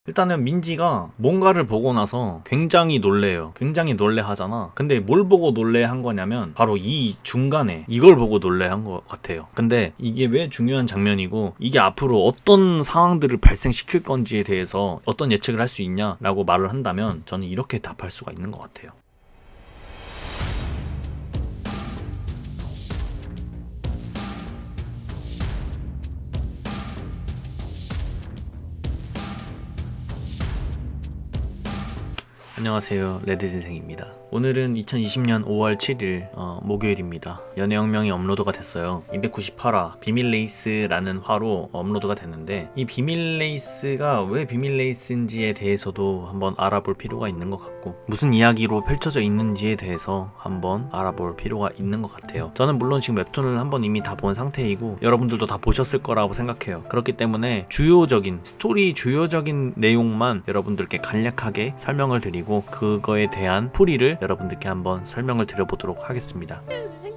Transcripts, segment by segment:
일단은 민지가 뭔가를 보고 나서 굉장히 놀래요. 굉장히 놀래하잖아. 근데 뭘 보고 놀래한 거냐면 바로 이 중간에 이걸 보고 놀래한 것 같아요. 근데 이게 왜 중요한 장면이고 이게 앞으로 어떤 상황들을 발생시킬 건지에 대해서 어떤 예측을 할 수 있냐라고 말을 한다면 저는 이렇게 답할 수가 있는 것 같아요. 안녕하세요, 레드진생입니다. 오늘은 2020년 5월 7일 목요일입니다. 연애혁명이 업로드가 됐어요. 298화 비밀레이스라는 화로 업로드가 됐는데 이 비밀레이스가 왜 비밀레이스인지에 대해서도 한번 알아볼 필요가 있는 것 같고 무슨 이야기로 펼쳐져 있는지에 대해서 한번 알아볼 필요가 있는 것 같아요. 저는 물론 지금 웹툰을 한번 이미 다 본 상태이고 여러분들도 다 보셨을 거라고 생각해요. 그렇기 때문에 주요적인 스토리 주요적인 내용만 여러분들께 간략하게 설명을 드리고 그거에 대한 풀이를 여러분들께 한번 설명을 드려보도록 하겠습니다.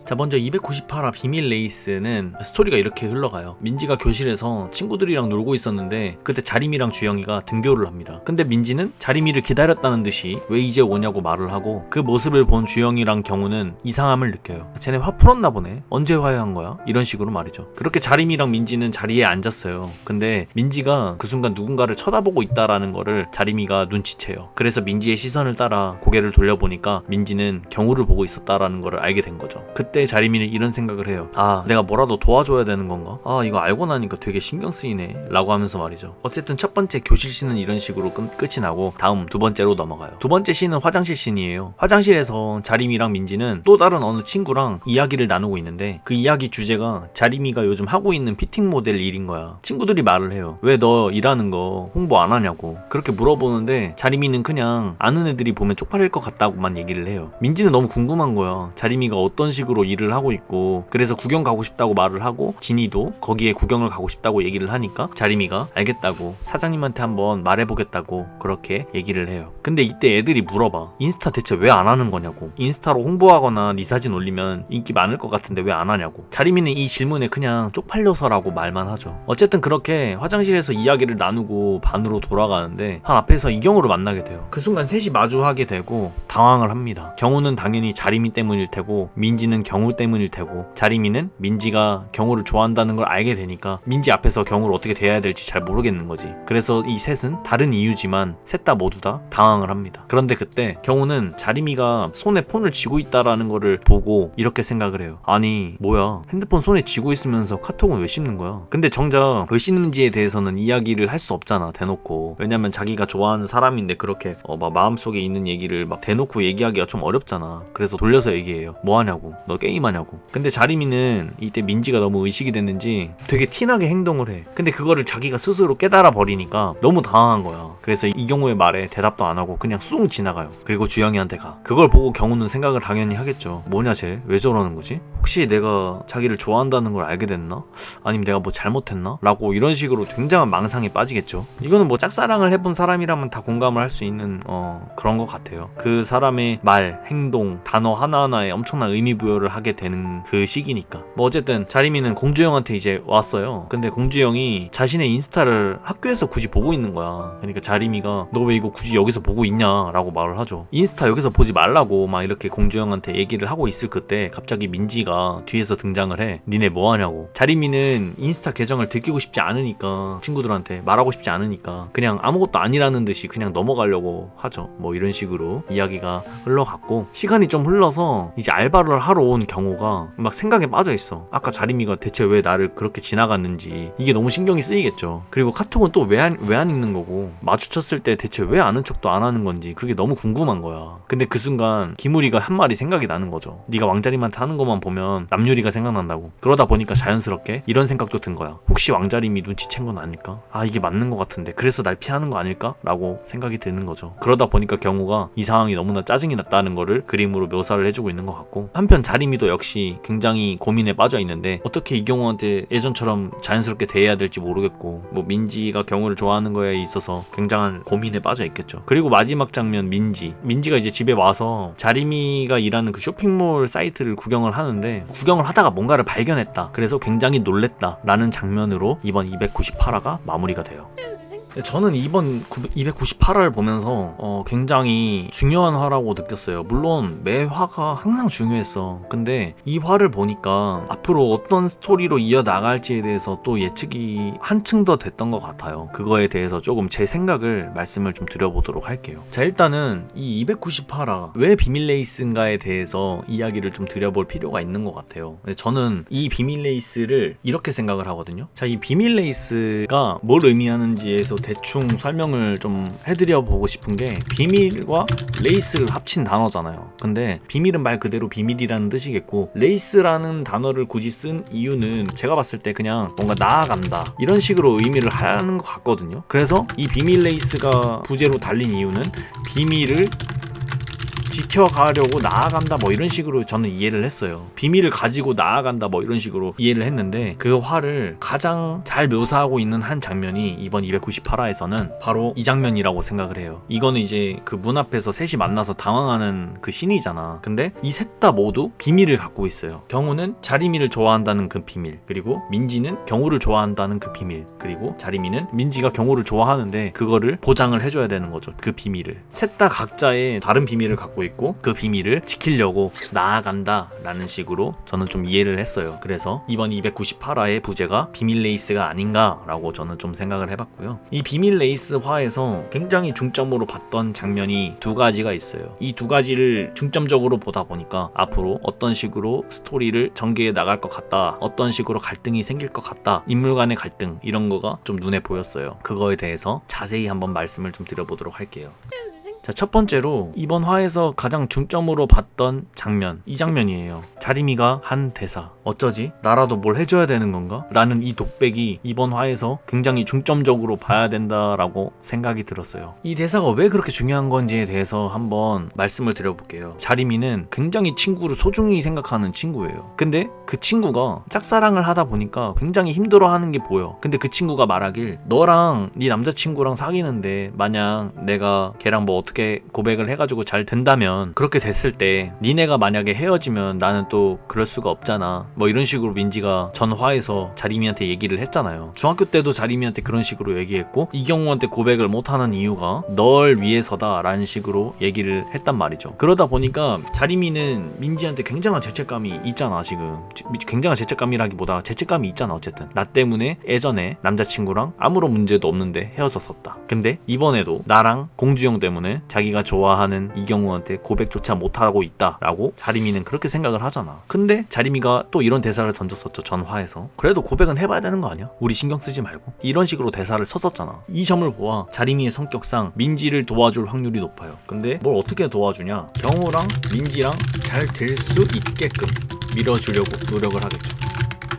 자, 먼저 298화 비밀 레이스는 스토리가 이렇게 흘러가요. 민지가 교실에서 친구들이랑 놀고 있었는데 그때 자림이랑 주영이가 등교를 합니다. 근데 민지는 자림이를 기다렸다는 듯이 왜 이제 오냐고 말을 하고 그 모습을 본 주영이랑 경우는 이상함을 느껴요. 쟤네 화 풀었나 보네? 언제 화해한 거야? 이런 식으로 말이죠. 그렇게 자림이랑 민지는 자리에 앉았어요. 근데 민지가 그 순간 누군가를 쳐다보고 있다라는 거를 자림이가 눈치채요. 그래서 민지의 시선을 따라 고개를 돌려보니까 민지는 경우를 보고 있었다라는 거를 알게 된 거죠. 그때 자림이는 이런 생각을 해요. 아, 내가 뭐라도 도와줘야 되는 건가? 아, 이거 알고 나니까 되게 신경 쓰이네 라고 하면서 말이죠. 어쨌든 첫 번째 교실 씬은 이런 식으로 끝이 나고 다음 두 번째로 넘어가요. 두 번째 씬은 화장실 씬이에요. 화장실에서 자림이랑 민지는 또 다른 어느 친구랑 이야기를 나누고 있는데 그 이야기 주제가 자림이가 요즘 하고 있는 피팅 모델 일인 거야. 친구들이 말을 해요. 왜 너 일하는 거 홍보 안 하냐고 그렇게 물어보는데 자림이는 그냥 아는 애들이 보면 쪽팔릴 것 같다고만 얘기를 해요. 민지는 너무 궁금한 거야. 자림이가 어떤 식으로 일을 하고 있고 그래서 구경 가고 싶다고 말을 하고 진이도 거기에 구경을 가고 싶다고 얘기를 하니까 자림이가 알겠다고 사장님한테 한번 말해보겠다고 그렇게 얘기를 해요. 근데 이때 애들이 물어봐. 인스타 대체 왜 안 하는 거냐고. 인스타로 홍보하거나 네 사진 올리면 인기 많을 것 같은데 왜 안 하냐고. 자림이는 이 질문에 그냥 쪽팔려서라고 말만 하죠. 어쨌든 그렇게 화장실에서 이야기를 나누고 반으로 돌아가는데 한 앞에서 이경우를 만나게 돼요. 그 순간 셋이 마주하게 되고 당황을 합니다. 경우는 당연히 자림이 때문일 테고 민지는 경우 때문일 테고 자림이는 민지가 경우를 좋아한다는 걸 알게 되니까 민지 앞에서 경우를 어떻게 대해야 될지 잘 모르겠는 거지. 그래서 이 셋은 다른 이유지만 셋 다 모두 다 당황을 합니다. 그런데 그때 경우는 자림이가 손에 폰을 쥐고 있다라는 거를 보고 이렇게 생각을 해요. 아니 뭐야, 핸드폰 손에 쥐고 있으면서 카톡은 왜 씹는 거야? 근데 정작 왜 씹는지에 대해서는 이야기를 할 수 없잖아, 대놓고. 왜냐면 자기가 좋아하는 사람인데 그렇게 막 마음속에 있는 얘기를 막 대놓고 얘기하기가 좀 어렵잖아. 그래서 돌려서 얘기해요. 뭐 하냐고, 너 게임하냐고. 근데 자림이는 이때 민지가 너무 의식이 됐는지 되게 티나게 행동을 해. 근데 그거를 자기가 스스로 깨달아 버리니까 너무 당황한 거야. 그래서 이 경우의 말에 대답도 안 하고 그냥 쑥 지나가요. 그리고 주영이한테 가. 그걸 보고 경우는 생각을 당연히 하겠죠. 뭐냐 쟤? 왜 저러는 거지? 혹시 내가 자기를 좋아한다는 걸 알게 됐나? 아니면 내가 뭐 잘못했나? 라고 이런 식으로 굉장한 망상에 빠지겠죠. 이거는 뭐 짝사랑을 해본 사람이라면 다 공감을 할 수 있는 그런 것 같아요. 그 사람의 말, 행동, 단어 하나하나에 엄청난 의미 부여를 하게 되는 그 시기니까. 뭐 어쨌든 자림이는 공주영한테 이제 왔어요. 근데 공주영이 자신의 인스타를 학교에서 굳이 보고 있는 거야. 그러니까 자림이가 너 왜 이거 굳이 여기서 보고 있냐 라고 말을 하죠. 인스타 여기서 보지 말라고 막 이렇게 공주영한테 얘기를 하고 있을 그때 갑자기 민지가 뒤에서 등장을 해. 니네 뭐 하냐고. 자림이는 인스타 계정을 들키고 싶지 않으니까, 친구들한테 말하고 싶지 않으니까 그냥 아무것도 아니라는 듯이 그냥 넘어가려고 하죠. 뭐 이런 식으로 이야기가 흘러갔고, 시간이 좀 흘러서 이제 알바를 하러 온 경우가 막 생각에 빠져 있어. 아까 자림이가 대체 왜 나를 그렇게 지나갔는지 이게 너무 신경이 쓰이겠죠. 그리고 카톡은 또 왜 안 읽는 거고, 마주쳤을 때 대체 왜 아는 척도 안 하는 건지 그게 너무 궁금한 거야. 근데 그 순간 기무리가 한 말이 생각이 나는 거죠. 네가 왕자림한테 하는 것만 보면 남유리가 생각난다고. 그러다 보니까 자연스럽게 이런 생각도 든 거야. 혹시 왕자림이 눈치챈 건 아닐까? 아, 이게 맞는 것 같은데 그래서 날 피하는 거 아닐까? 라고 생각이 드는 거죠. 그러다 보니까 경우가 이 상황이 너무나 짜증이 났다는 거를 그림으로 묘사를 해주고 있는 것 같고, 한편 자림이도 역시 굉장히 고민에 빠져 있는데 어떻게 이 경우한테 예전처럼 자연스럽게 대해야 될지 모르겠고, 뭐 민지가 경우를 좋아하는 거에 있어서 굉장한 고민에 빠져 있겠죠. 그리고 마지막 장면, 민지가 이제 집에 와서 자림이가 일하는 그 쇼핑몰 사이트를 구경을 하는데 구경을 하다가 뭔가를 발견했다. 그래서 굉장히 놀랬다 라는 장면으로 이번 298화가 마무리가 돼요. 저는 이번 298화를 보면서 굉장히 중요한 화라고 느꼈어요. 물론 매 화가 항상 중요했어. 근데 이 화를 보니까 앞으로 어떤 스토리로 이어나갈지에 대해서 또 예측이 한층 더 됐던 것 같아요. 그거에 대해서 조금 제 생각을 말씀을 좀 드려보도록 할게요. 자, 일단은 이 298화 왜 비밀 레이스인가에 대해서 이야기를 좀 드려볼 필요가 있는 것 같아요. 저는 이 비밀 레이스를 이렇게 생각을 하거든요. 자, 이 비밀 레이스가 뭘 의미하는지에서 대충 설명을 좀 해드려 보고 싶은 게, 비밀과 레이스를 합친 단어잖아요. 근데 비밀은 말 그대로 비밀이라는 뜻이겠고, 레이스라는 단어를 굳이 쓴 이유는 제가 봤을 때 그냥 뭔가 나아간다 이런 식으로 의미를 하는 것 같거든요. 그래서 이 비밀 레이스가 부제로 달린 이유는 비밀을 지켜가려고 나아간다 뭐 이런 식으로 저는 이해를 했어요. 비밀을 가지고 나아간다 뭐 이런 식으로 이해를 했는데, 그 화를 가장 잘 묘사하고 있는 한 장면이 이번 298화에서는 바로 이 장면이라고 생각을 해요. 이거는 이제 그 문 앞에서 셋이 만나서 당황하는 그 씬이잖아. 근데 이 셋 다 모두 비밀을 갖고 있어요. 경우는 자리미를 좋아한다는 그 비밀, 그리고 민지는 경우를 좋아한다는 그 비밀, 그리고 자리미는 민지가 경우를 좋아하는데 그거를 보장을 해줘야 되는 거죠. 그 비밀을. 셋 다 각자의 다른 비밀을 갖고 있고 그 비밀을 지키려고 나아간다 라는 식으로 저는 좀 이해를 했어요. 그래서 이번 298화의 부제가 비밀 레이스가 아닌가 라고 저는 좀 생각을 해봤고요. 이 비밀 레이스화에서 굉장히 중점으로 봤던 장면이 두 가지가 있어요. 이 두 가지를 중점적으로 보다 보니까 앞으로 어떤 식으로 스토리를 전개해 나갈 것 같다, 어떤 식으로 갈등이 생길 것 같다, 인물 간의 갈등 이런 거가 좀 눈에 보였어요. 그거에 대해서 자세히 한번 말씀을 좀 드려보도록 할게요. 자, 첫 번째로 이번 화에서 가장 중점으로 봤던 장면, 이 장면이에요. 자리미가 한 대사, 어쩌지? 나라도 뭘 해줘야 되는 건가? 라는 이 독백이 이번 화에서 굉장히 중점적으로 봐야 된다라고 생각이 들었어요. 이 대사가 왜 그렇게 중요한 건지에 대해서 한번 말씀을 드려볼게요. 자리미는 굉장히 친구를 소중히 생각하는 친구예요. 근데 그 친구가 짝사랑을 하다 보니까 굉장히 힘들어하는 게 보여. 근데 그 친구가 말하길, 너랑 네 남자친구랑 사귀는데 만약 내가 걔랑 뭐 어떻게 고백을 해가지고 잘 된다면, 그렇게 됐을 때 니네가 만약에 헤어지면 나는 또 그럴 수가 없잖아, 뭐 이런 식으로 민지가 전화에서 자리미한테 얘기를 했잖아요. 중학교 때도 자리미한테 그런 식으로 얘기했고, 이경우한테 고백을 못하는 이유가 널 위해서다 라는 식으로 얘기를 했단 말이죠. 그러다 보니까 자리미는 민지한테 굉장한 죄책감이 있잖아. 지금 굉장한 죄책감이라기보다 죄책감이 있잖아. 어쨌든 나 때문에 예전에 남자친구랑 아무런 문제도 없는데 헤어졌었다. 근데 이번에도 나랑 공주영 때문에 자기가 좋아하는 이경우한테 고백조차 못하고 있다라고 자리미는 그렇게 생각을 하잖아. 근데 자리미가 또 이런 대사를 던졌었죠. 전화에서. 그래도 고백은 해봐야 되는 거 아니야? 우리 신경 쓰지 말고. 이런 식으로 대사를 썼었잖아. 이 점을 보아 자리미의 성격상 민지를 도와줄 확률이 높아요. 근데 뭘 어떻게 도와주냐? 경우랑 민지랑 잘 될 수 있게끔 밀어주려고 노력을 하겠죠.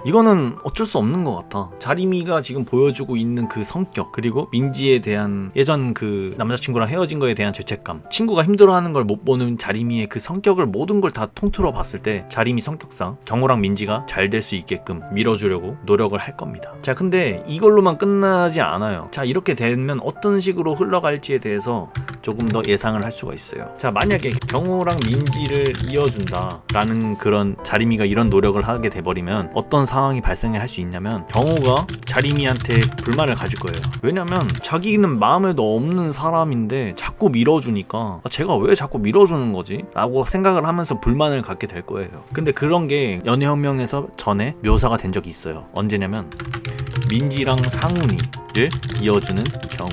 이거는 어쩔 수 없는 것 같아. 자리미가 지금 보여주고 있는 그 성격, 그리고 민지에 대한 예전 그 남자친구랑 헤어진 거에 대한 죄책감, 친구가 힘들어하는 걸 못 보는 자리미의 그 성격을, 모든 걸 다 통틀어 봤을 때 자리미 성격상 경호랑 민지가 잘 될 수 있게끔 밀어주려고 노력을 할 겁니다. 자, 근데 이걸로만 끝나지 않아요. 자, 이렇게 되면 어떤 식으로 흘러갈지에 대해서 조금 더 예상을 할 수가 있어요. 자, 만약에 경호랑 민지를 이어준다 라는 그런, 자리미가 이런 노력을 하게 돼버리면 어떤 상황이 발생할 수 있냐면, 경호가 자리미한테 불만을 가질 거예요. 왜냐면 자기는 마음에도 없는 사람인데 자꾸 밀어주니까 제가 왜 자꾸 밀어주는 거지? 라고 생각을 하면서 불만을 갖게 될 거예요. 근데 그런 게 연애혁명에서 전에 묘사가 된 적이 있어요. 언제냐면 민지랑 상훈이를 이어주는 경우.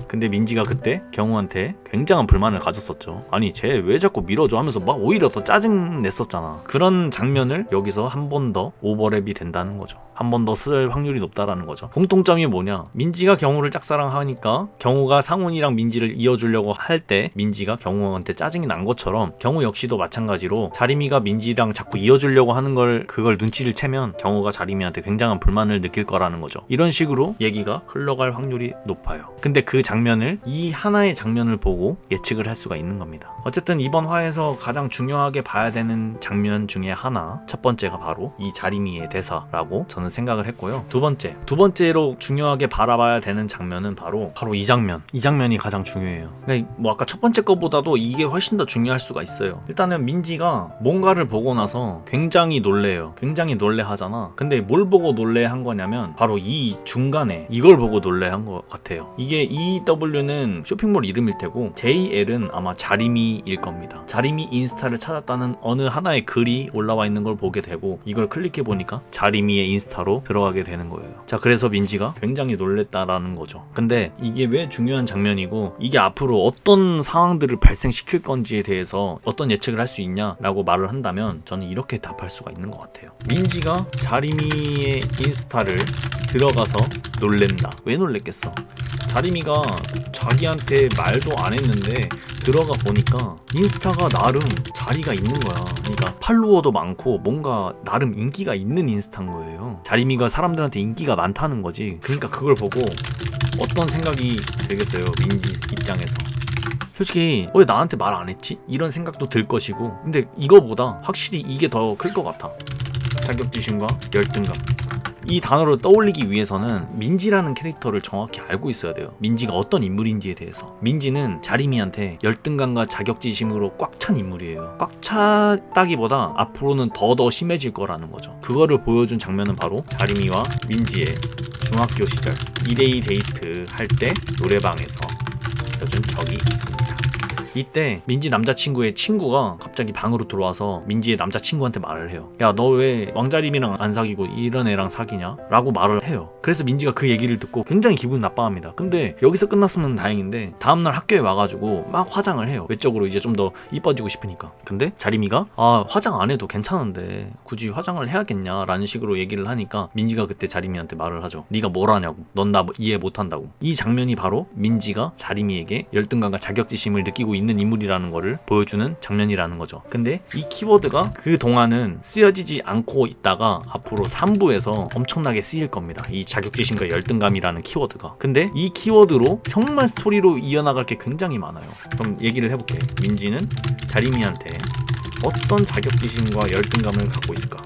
근데 민지가 그때 경우한테 굉장한 불만을 가졌었죠. 아니 쟤 왜 자꾸 밀어줘 하면서 막 오히려 더 짜증 냈었잖아. 그런 장면을 여기서 한 번 더 오버랩이 된다는 거죠. 한 번 더 쓸 확률이 높다라는 거죠. 공통점이 뭐냐? 민지가 경우를 짝사랑하니까 경우가 상훈이랑 민지를 이어주려고 할 때 민지가 경우한테 짜증이 난 것처럼, 경우 역시도 마찬가지로 자리미가 민지랑 자꾸 이어주려고 하는 걸, 그걸 눈치를 채면 경우가 자리미한테 굉장한 불만을 느낄 거라는 거죠. 이런 식으로 얘기가 흘러갈 확률이 높아요. 근데 그 장면 장면을 이 하나의 장면을 보고 예측을 할 수가 있는 겁니다. 어쨌든 이번 화에서 가장 중요하게 봐야 되는 장면 중에 하나, 첫 번째가 바로 이 자리미의 대사라고 저는 생각을 했고요. 두 번째로 중요하게 바라봐야 되는 장면은 바로 이 장면이 가장 중요해요. 그러니까 뭐 아까 첫 번째 거보다도 이게 훨씬 더 중요할 수가 있어요. 일단은 민지가 뭔가를 보고 나서 굉장히 놀래요. 굉장히 놀래하잖아. 근데 뭘 보고 놀래한 거냐면 바로 이 중간에 이걸 보고 놀래한 것 같아요. 이게 EW는 쇼핑몰 이름일 테고 JL은 아마 자리미일 겁니다. 자리미 인스타를 찾았다는 어느 하나의 글이 올라와 있는 걸 보게 되고 이걸 클릭해 보니까 자리미의 인스타로 들어가게 되는 거예요. 자, 그래서 민지가 굉장히 놀랬다라는 거죠. 근데 이게 왜 중요한 장면이고 이게 앞으로 어떤 상황들을 발생시킬 건지에 대해서 어떤 예측을 할 수 있냐라고 말을 한다면 저는 이렇게 답할 수가 있는 것 같아요. 민지가 자리미의 인스타를 들어가서 놀랜다. 왜 놀랬겠어? 자리미가 자기한테 말도 안 했는데 들어가 보니까 인스타가 나름 자리가 있는 거야. 그러니까 팔로워도 많고 뭔가 나름 인기가 있는 인스타인 거예요. 자리미가 사람들한테 인기가 많다는 거지. 그러니까 그걸 보고 어떤 생각이 들겠어요, 민지 입장에서. 솔직히 왜 나한테 말 안 했지? 이런 생각도 들 것이고, 근데 이거보다 확실히 이게 더 클 것 같아. 자격지심과 열등감. 이 단어를 떠올리기 위해서는 민지라는 캐릭터를 정확히 알고 있어야 돼요. 민지가 어떤 인물인지에 대해서. 민지는 자리미한테 열등감과 자격지심으로 꽉 찬 인물이에요. 꽉 찼다기보다 앞으로는 더 심해질 거라는 거죠. 그거를 보여준 장면은 바로 자리미와 민지의 중학교 시절 2대2 데이트 할 때 노래방에서 펴준 적이 있습니다. 이때 민지 남자친구의 친구가 갑자기 방으로 들어와서 민지의 남자친구한테 말을 해요. 야, 너 왜 왕자림이랑 안 사귀고 이런 애랑 사귀냐? 라고 말을 해요. 그래서 민지가 그 얘기를 듣고 굉장히 기분 나빠합니다. 근데 여기서 끝났으면 다행인데 다음날 학교에 와가지고 막 화장을 해요. 외적으로 이제 좀 더 이뻐지고 싶으니까. 근데 자리미가 화장 안 해도 괜찮은데 굳이 화장을 해야겠냐? 라는 식으로 얘기를 하니까 민지가 그때 자리미한테 말을 하죠. 네가 뭘 하냐고. 넌 나 이해 못한다고. 이 장면이 바로 민지가 자리미에게 열등감과 자격지심을 느끼고 있는 인물이라는 거를 보여주는 장면이라는 거죠. 근데 이 키워드가 그 동안은 쓰여지지 않고 있다가 앞으로 3부에서 엄청나게 쓰일 겁니다. 이 자격지심과 열등감이라는 키워드가. 근데 이 키워드로 정말 스토리로 이어나갈 게 굉장히 많아요. 그럼 얘기를 해볼게. 민지는 자리미한테 어떤 자격지심과 열등감을 갖고 있을까?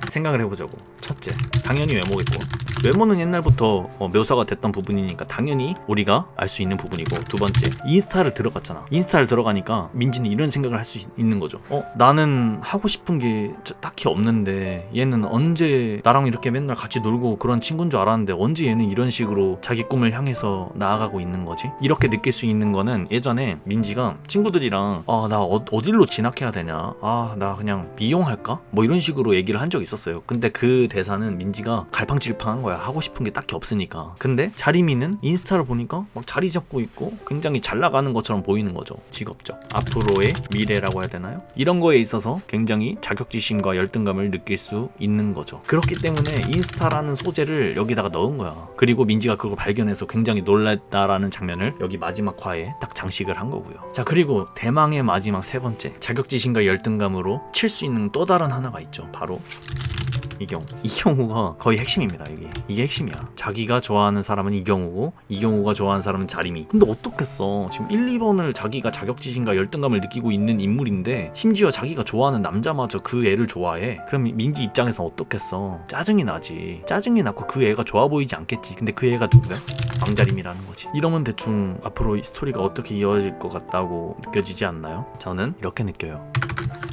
생각을 해보자고. 첫째, 당연히 외모겠고, 외모는 옛날부터 묘사가 됐던 부분이니까 당연히 우리가 알 수 있는 부분이고, 두 번째, 인스타를 들어갔잖아. 인스타를 들어가니까 민지는 이런 생각을 할 수 있는 거죠. 나는 하고 싶은 게 딱히 없는데 얘는 언제 나랑 이렇게 맨날 같이 놀고 그런 친구인 줄 알았는데 언제 얘는 이런 식으로 자기 꿈을 향해서 나아가고 있는 거지? 이렇게 느낄 수 있는 거는 예전에 민지가 친구들이랑 나 어디로 진학해야 되냐? 나 그냥 미용할까? 뭐 이런 식으로 얘기를 한 적이 있었어요. 근데 그 대사는 민지가 갈팡질팡한 거야. 하고 싶은 게 딱히 없으니까. 근데 자리미는 인스타를 보니까 막 자리 잡고 있고 굉장히 잘 나가는 것처럼 보이는 거죠. 직업적. 앞으로의 미래라고 해야 되나요? 이런 거에 있어서 굉장히 자격지심과 열등감을 느낄 수 있는 거죠. 그렇기 때문에 인스타라는 소재를 여기다가 넣은 거야. 그리고 민지가 그걸 발견해서 굉장히 놀랐다라는 장면을 여기 마지막 화에 딱 장식을 한 거고요. 자, 그리고 대망의 마지막 세 번째, 자격지심과 열등감으로 칠 수 있는 또 다른 하나가 있죠. 바로 이경우가 거의 핵심입니다. 이게 핵심이야. 자기가 좋아하는 사람은 이경우고 이경우가 좋아하는 사람은 자리미. 근데 어떻겠어. 지금 1, 2번을 자기가 자격지심과 열등감을 느끼고 있는 인물인데 심지어 자기가 좋아하는 남자마저 그 애를 좋아해. 그럼 민지 입장에서 어떻겠어. 짜증이 나지. 짜증이 나고 그 애가 좋아 보이지 않겠지. 근데 그 애가 누구야? 왕자림이라는 거지. 이러면 대충 앞으로 이 스토리가 어떻게 이어질 것 같다고 느껴지지 않나요? 저는 이렇게 느껴요.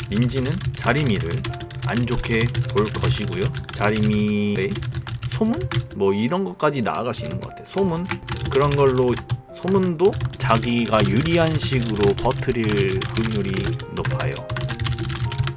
민지는 자리미를 안 좋게 볼 것이고요. 자리미의 소문? 뭐 이런 것까지 나아갈 수 있는 것 같아요. 소문? 그런 걸로 소문도 자기가 유리한 식으로 퍼뜨릴 확률이 높아요.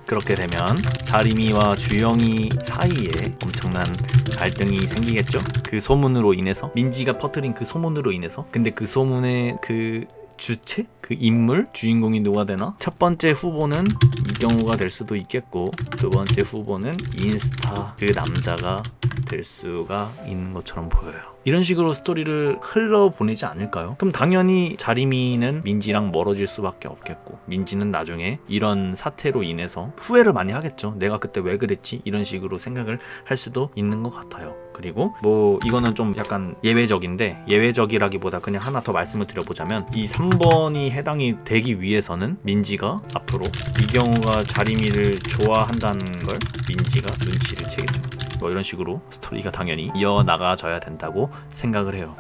그렇게 되면 자리미와 주영이 사이에 엄청난 갈등이 생기겠죠? 그 소문으로 인해서, 민지가 퍼뜨린 그 소문으로 인해서. 근데 그 소문의 그 주체? 그 인물? 주인공이 누가 되나? 첫 번째 후보는 이경우가 될 수도 있겠고 두 번째 후보는 인스타 그 남자가 될 될 수가 있는 것처럼 보여요. 이런 식으로 스토리를 흘러보내지 않을까요? 그럼 당연히 자리미는 민지랑 멀어질 수밖에 없겠고, 민지는 나중에 이런 사태로 인해서 후회를 많이 하겠죠. 내가 그때 왜 그랬지? 이런 식으로 생각을 할 수도 있는 것 같아요. 그리고 뭐 이거는 좀 약간 예외적인데, 예외적이라기보다 그냥 하나 더 말씀을 드려보자면, 이 3번이 해당이 되기 위해서는 민지가 앞으로 이경우가 자리미를 좋아한다는 걸 민지가 눈치를 채겠죠. 뭐 이런 식으로 스토리가 당연히 이어나가져야 된다고 생각을 해요.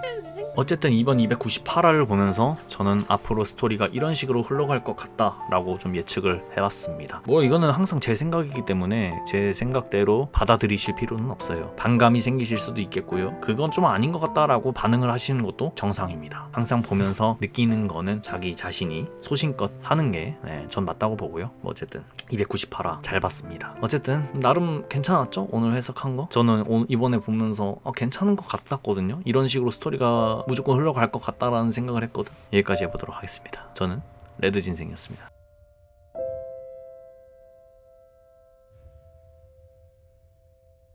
어쨌든 이번 298화를 보면서 저는 앞으로 스토리가 이런 식으로 흘러갈 것 같다라고 좀 예측을 해봤습니다. 뭐 이거는 항상 제 생각이기 때문에 제 생각대로 받아들이실 필요는 없어요. 반감이 생기실 수도 있겠고요. 그건 좀 아닌 것 같다라고 반응을 하시는 것도 정상입니다. 항상 보면서 느끼는 거는 자기 자신이 소신껏 하는 게 전 맞다고 보고요. 뭐 어쨌든 298화 잘 봤습니다. 어쨌든 나름 괜찮았죠? 오늘 해석한 거? 저는 이번에 보면서 괜찮은 것 같았거든요. 이런 식으로 스토리가 무조건 흘러갈 것 같다라는 생각을 했거든. 여기까지 해보도록 하겠습니다. 저는 레드진생이었습니다.